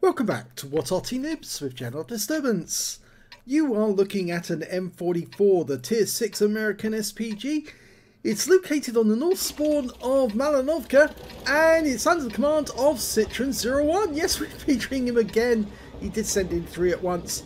Welcome back to What Arty Noobs with General Disturbance. You are looking at an M44, the Tier 6 American SPG. It's located on the north spawn of Malinovka and it's under the command of Citron01. Yes, we're featuring him again. He did send in 3 at once.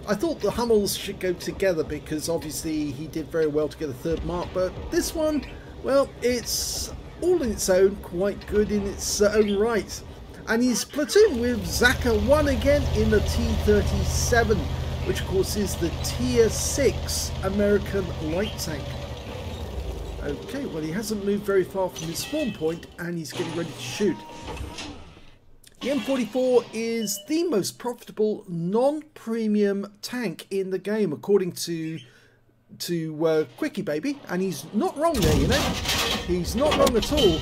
I thought the Hummels should go together because obviously he did very well to get a 3rd mark, but this one, well, it's all in its own, quite good in its own right. And he's platooned with Zaka1 again in the T-37, which of course is the Tier 6 American light tank. Okay, well he hasn't moved very far from his spawn point and he's getting ready to shoot. The M44 is the most profitable non-premium tank in the game according to Quickie Baby, and he's not wrong there, you know. He's not wrong at all.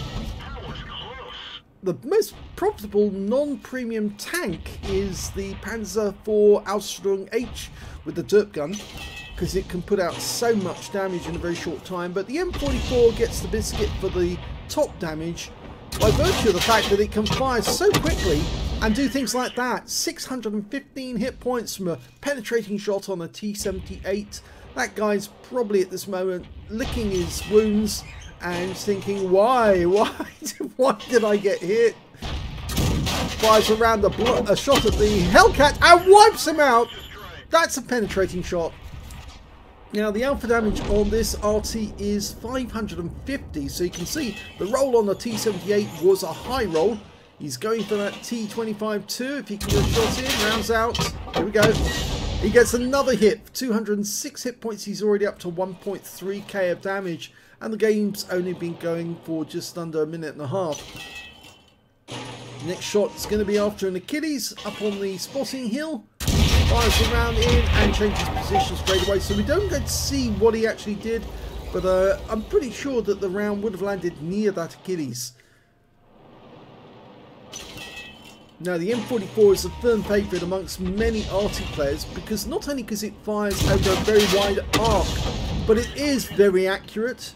The most profitable non-premium tank is the Panzer IV Aslains H with the derp gun, because it can put out so much damage in a very short time, but the M44 gets the biscuit for the top damage by virtue of the fact that it can fire so quickly and do things like that. 615 hit points from a penetrating shot on a T-78. That guy's probably at this moment licking his wounds and thinking, why did I get hit? Fires around a shot at the Hellcat and wipes him out. That's a penetrating shot. Now the alpha damage on this Arty is 550, so you can see the roll on the T-78 was a high roll. He's going for that T-25 too, if he can get a shot in, rounds out, here we go. He gets another hit, 206 hit points, he's already up to 1.3k of damage, and the game's only been going for just under a minute and a half. Next shot is going to be after an Achilles up on the spotting hill. Fires around in and changes position straight away, so we don't get to see what he actually did, but I'm pretty sure that the round would have landed near that Achilles. Now the M44 is a firm favourite amongst many Arty players because not only because it fires over a very wide arc, but it is very accurate.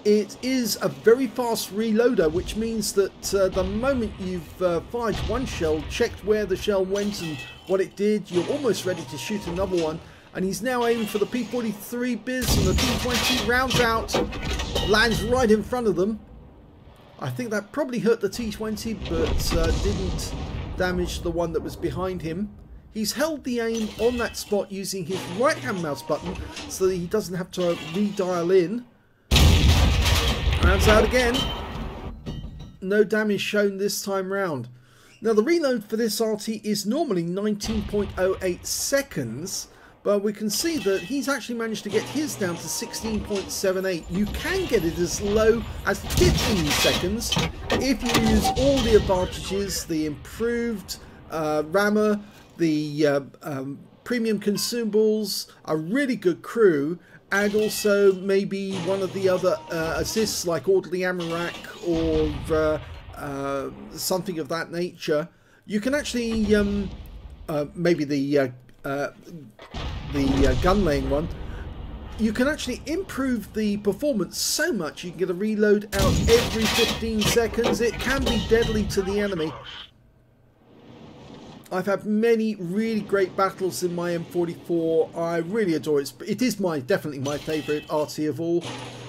It is a very fast reloader, which means that the moment you've fired one shell, checked where the shell went and what it did, you're almost ready to shoot another one. And he's now aiming for the P43 biz and the T20 rounds out, lands right in front of them. I think that probably hurt the T20, but didn't damage the one that was behind him. He's held the aim on that spot using his right hand mouse button so that he doesn't have to redial in. Rounds out again. No damage shown this time round. Now the reload for this Arty is normally 19.08 seconds, but we can see that he's actually managed to get his down to 16.78. You can get it as low as 15 seconds if you use all the advantages, the improved rammer, the premium consumables, a really good crew, and also maybe one of the other assists like Orderly Amarak or something of that nature. You can actually, maybe the gun laying one, you can actually improve the performance so much you can get a reload out every 15 seconds. It can be deadly to the enemy. I've had many really great battles in my M44. I really adore it. It is definitely my favourite Arty of all.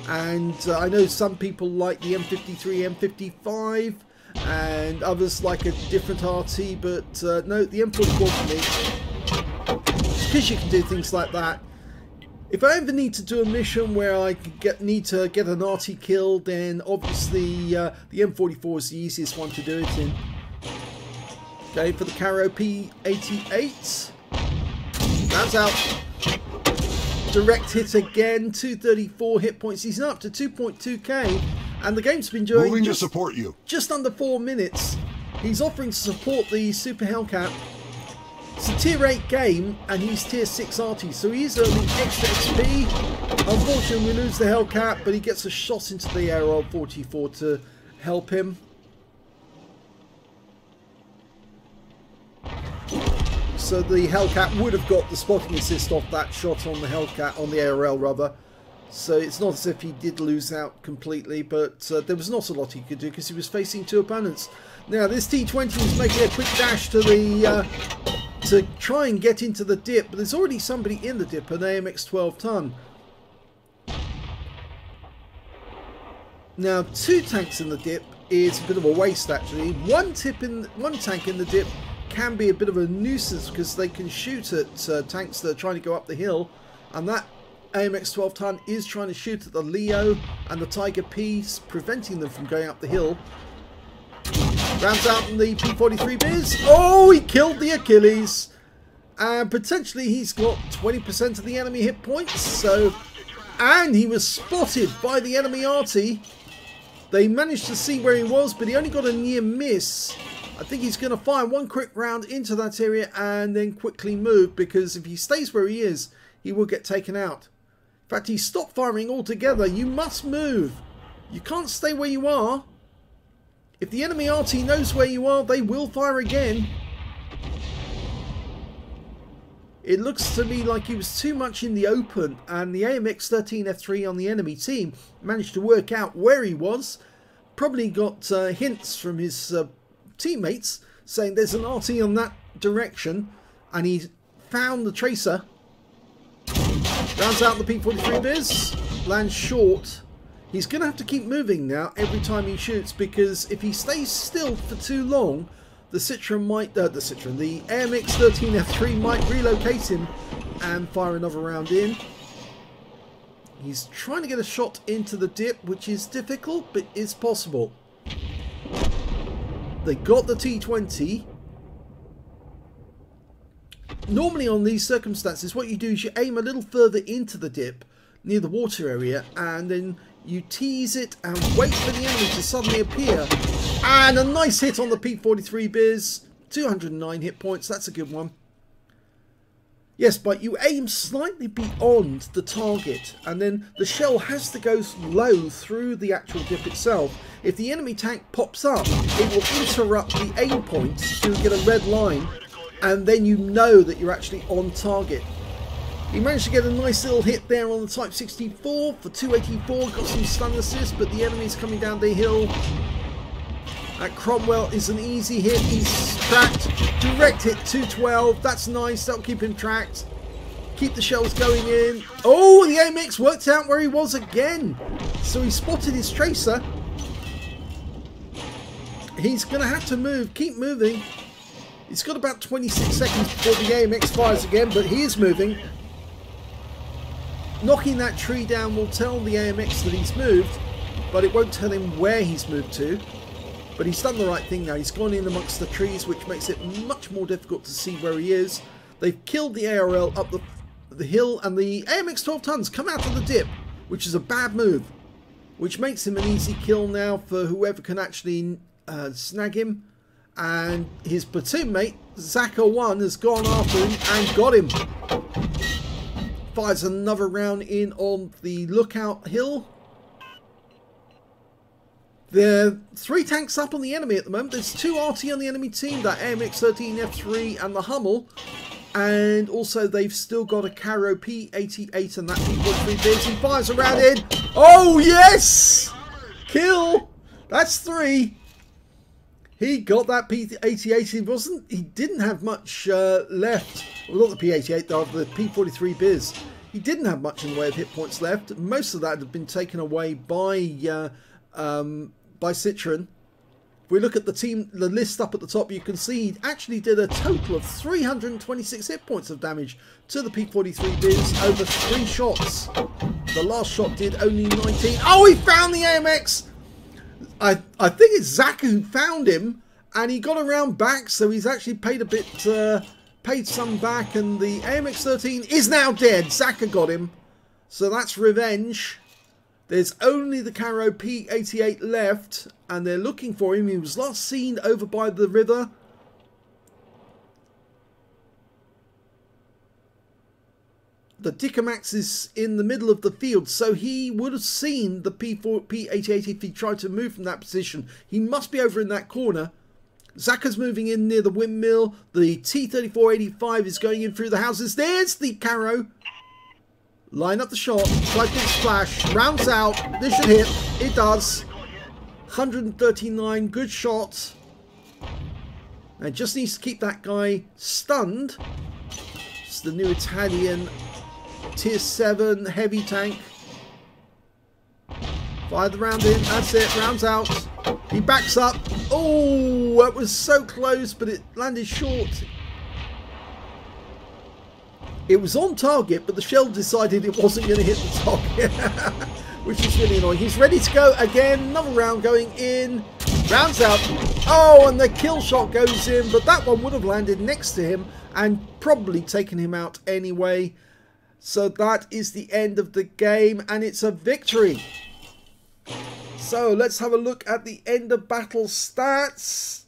And I know some people like the M53, M55, and others like a different Arty, but no, the M44 for me, because you can do things like that. If I ever need to do a mission where I need to get an Arty kill, then obviously the M44 is the easiest one to do it in. Okay, for the Caro P88. That's out. Direct hit again, 234 hit points. He's up to 2.2k, and the game's been doing to support you. Just under 4 minutes. He's offering to support the Super Hellcat. It's a tier 8 game, and he's tier 6 Arty, so he's earning extra XP. Unfortunately, we lose the Hellcat, but he gets a shot into the M44 to help him. So the Hellcat would have got the spotting assist off that shot on the Hellcat, on the ARL rather. So it's not as if he did lose out completely, but there was not a lot he could do because he was facing two opponents. Now this T20 is making a quick dash to the to try and get into the dip, but there's already somebody in the dip, an AMX 12 ton. Now 2 tanks in the dip is a bit of a waste actually. One tank in the dip can be a bit of a nuisance because they can shoot at tanks that are trying to go up the hill, and that AMX 12 ton is trying to shoot at the Leo and the Tiger Piece, preventing them from going up the hill. Rounds out in the P43 Biz. Oh, he killed the Achilles. And potentially he's got 20% of the enemy hit points. So, and he was spotted by the enemy Arty. They managed to see where he was, but he only got a near miss. I think he's going to fire one quick round into that area and then quickly move, because if he stays where he is, he will get taken out. In fact, he stopped firing altogether. You must move. You can't stay where you are. If the enemy Arty knows where you are, they will fire again. It looks to me like he was too much in the open, and the AMX 13F3 on the enemy team managed to work out where he was. Probably got hints from his teammates saying there's an Arty on that direction, and he found the tracer. Rounds out the P43 Biz, lands short. He's going to have to keep moving now every time he shoots, because if he stays still for too long, the AMX 13F3 might relocate him and fire another round in. He's trying to get a shot into the dip, which is difficult, but is possible. They got the T20. Normally on these circumstances, what you do is you aim a little further into the dip near the water area, and then you tease it and wait for the enemy to suddenly appear. And a nice hit on the P43 Biz. 209 hit points. That's a good one. Yes, but you aim slightly beyond the target, and then the shell has to go low through the actual dip itself. If the enemy tank pops up, it will interrupt the aim point to get a red line, and then you know that you're actually on target. He managed to get a nice little hit there on the Type 64 for 284, got some stun assist, but the enemy's coming down the hill. That Cromwell is an easy hit, he's tracked, direct hit 212, that's nice, that'll keep him tracked. Keep the shells going in. Oh, the AMX worked out where he was again. So he spotted his tracer. He's going to have to move, keep moving. He's got about 26 seconds before the AMX fires again, but he is moving. Knocking that tree down will tell the AMX that he's moved, but it won't tell him where he's moved to. But he's done the right thing now. He's gone in amongst the trees, which makes it much more difficult to see where he is. They've killed the ARL up the hill, and the AMX 12 tons come out of the dip, which is a bad move, which makes him an easy kill now for whoever can actually snag him. And his platoon mate, Citron01, has gone after him and got him. Fires another round in on the lookout hill. There are 3 tanks up on the enemy at the moment. There's 2 Arty on the enemy team, that AMX 13F3 and the Hummel. And also they've still got a Caro P88 and that P43 Biz. He fires a round in. Oh yes! Kill! That's 3. He got that P88. He didn't have much left. Well, not the P88 though, the P43 Biz. He didn't have much in the way of hit points left. Most of that had been taken away by Citron. If we look at the list up at the top, you can see he actually did a total of 326 hit points of damage to the P43 Biz over 3 shots. The last shot did only 19. Oh, he found the AMX! I think it's Zaka who found him, and he got around back, so he's actually paid a bit, paid some back, and the AMX 13 is now dead. Zaka got him, so that's revenge. There's only the Caro P88 left, and they're looking for him. He was last seen over by the river. The Dicamax is in the middle of the field, so he would have seen the P88 if he tried to move from that position. He must be over in that corner. Zaka's moving in near the windmill. The T-3485 is going in through the houses. There's the Caro. Line up the shot. Try to splash. Rounds out. This should hit. It does. 139. Good shot. And just needs to keep that guy stunned. It's the new Italian Tier 7 heavy tank. Fire the round in. That's it. Rounds out. He backs up. Oh, that was so close, but it landed short. It was on target, but the shell decided it wasn't going to hit the target, which is really annoying. He's ready to go again. Another round going in. Rounds out. Oh, and the kill shot goes in, but that one would have landed next to him and probably taken him out anyway. So that is the end of the game, and it's a victory. So let's have a look at the end of battle stats.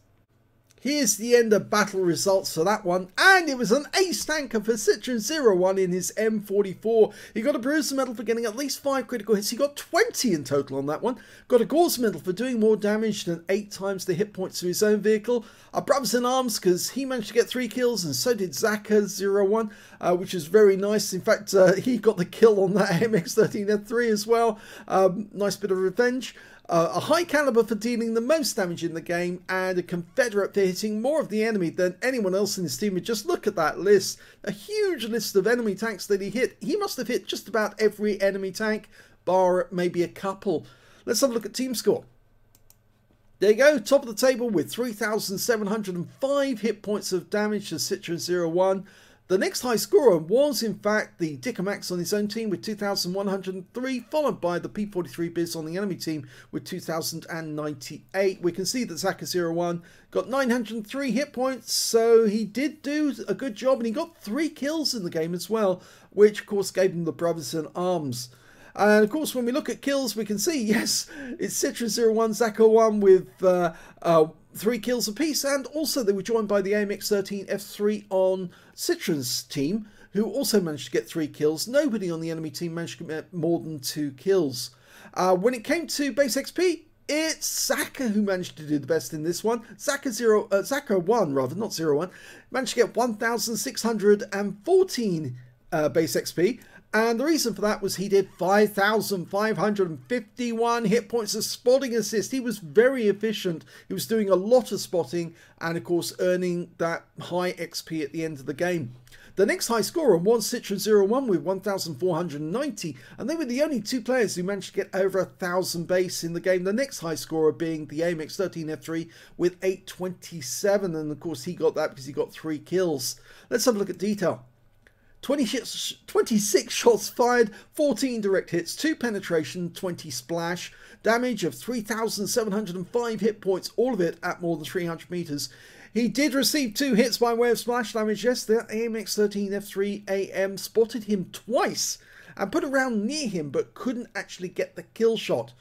Here's the end of battle results for that one, and it was an ace tanker for Citron01 in his M44. He got a Bruiser medal for getting at least 5 critical hits. He got 20 in total on that one. Got a Gauze medal for doing more damage than 8 times the hit points to his own vehicle. A Brothers in Arms because he managed to get 3 kills, and so did Zaka01, which is very nice. In fact, he got the kill on that MX-13F3 as well. Nice bit of revenge. A high caliber for dealing the most damage in the game, and a Confederate for hitting more of the enemy than anyone else in his team. And just look at that list, a huge list of enemy tanks that he hit. He must have hit just about every enemy tank, bar maybe a couple. Let's have a look at team score. There you go, top of the table with 3,705 hit points of damage to Citron01. The next high scorer was, in fact, the Dicker Max on his own team with 2,103, followed by the P43 Biz on the enemy team with 2,098. We can see that Zaka01 got 903 hit points, so he did do a good job, and he got 3 kills in the game as well, which, of course, gave him the Brothers in Arms. And, of course, when we look at kills, we can see, yes, it's Citron01, Zaka01 with 3 kills apiece, and also they were joined by the AMX-13F3 on Citron's team, who also managed to get 3 kills. Nobody on the enemy team managed to get more than 2 kills. When it came to base XP, it's Zaka who managed to do the best in this one. Zaka1, rather, not 01, managed to get 1,614 base XP. And the reason for that was he did 5,551 hit points of spotting assist. He was very efficient. He was doing a lot of spotting and, of course, earning that high XP at the end of the game. The next high scorer was Citron01 with 1,490, and they were the only 2 players who managed to get over 1,000 base in the game. The next high scorer being the AMX-13F3 with 827, and, of course, he got that because he got 3 kills. Let's have a look at detail. 26 shots fired, 14 direct hits, 2 penetration, 20 splash, damage of 3,705 hit points, all of it at more than 300 meters. He did receive 2 hits by way of splash damage. Yes, the AMX-13F3 AM spotted him twice and put a round near him, but couldn't actually get the kill shot.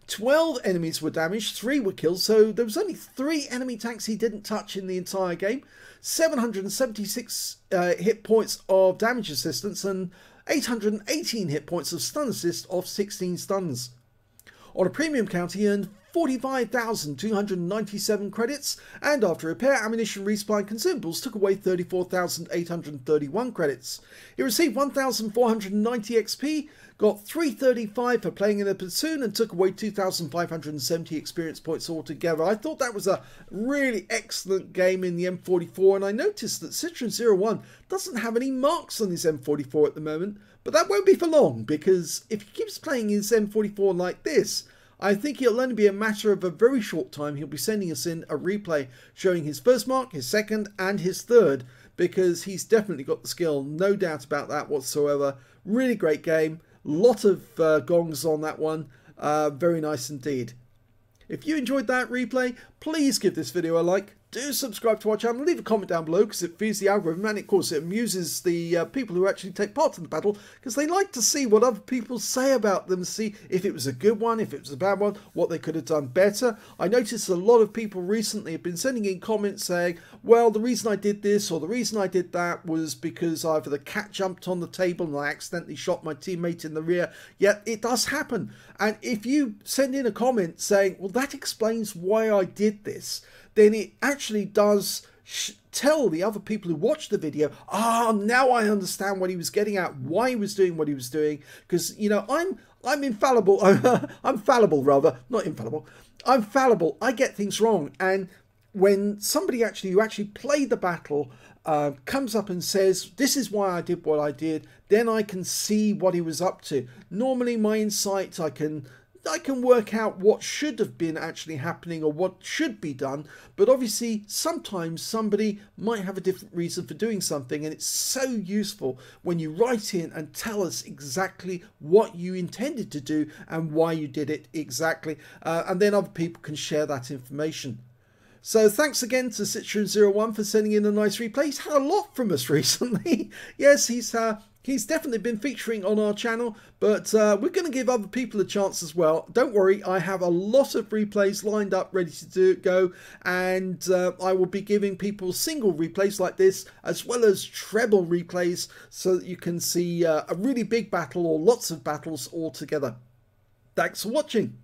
12 enemies were damaged, 3 were killed, so there was only 3 enemy tanks he didn't touch in the entire game. 776 hit points of damage assistance and 818 hit points of stun assist off 16 stuns. On a premium count, he earned 45,297 credits, and after repair, ammunition, resupply and consumables took away 34,831 credits. He received 1,490 XP, got 335 for playing in a platoon, and took away 2,570 experience points altogether. I thought that was a really excellent game in the M44, and I noticed that Citron01 doesn't have any marks on his M44 at the moment, but that won't be for long, because if he keeps playing his M44 like this, I think it'll only be a matter of a very short time. He'll be sending us in a replay showing his first mark, his second and his third, because he's definitely got the skill, no doubt about that whatsoever. Really great game, lot of gongs on that one, very nice indeed. If you enjoyed that replay, please give this video a like. Do subscribe to our channel, leave a comment down below because it feeds the algorithm, and of course it amuses the people who actually take part in the battle because they like to see what other people say about them, see if it was a good one, if it was a bad one, what they could have done better. I noticed a lot of people recently have been sending in comments saying, well, the reason I did this or the reason I did that was because either the cat jumped on the table and I accidentally shot my teammate in the rear. Yet it does happen, and if you send in a comment saying, well, that explains why I did this, then it actually does tell the other people who watch the video, now I understand what he was getting at, why he was doing what he was doing. Because, you know, I'm infallible. I'm fallible, rather, not infallible. I'm fallible. I get things wrong. And when somebody who actually played the battle comes up and says, this is why I did what I did, then I can see what he was up to. Normally my insights, I can work out what should have been actually happening or what should be done. But obviously sometimes somebody might have a different reason for doing something, and it's so useful when you write in and tell us exactly what you intended to do and why you did it exactly, and then other people can share that information. So thanks again to Citron01 for sending in a nice replay. He's had a lot from us recently. Yes, he's definitely been featuring on our channel, but we're going to give other people a chance as well. Don't worry, I have a lot of replays lined up ready to go, and I will be giving people single replays like this as well as treble replays, so that you can see a really big battle or lots of battles all together. Thanks for watching.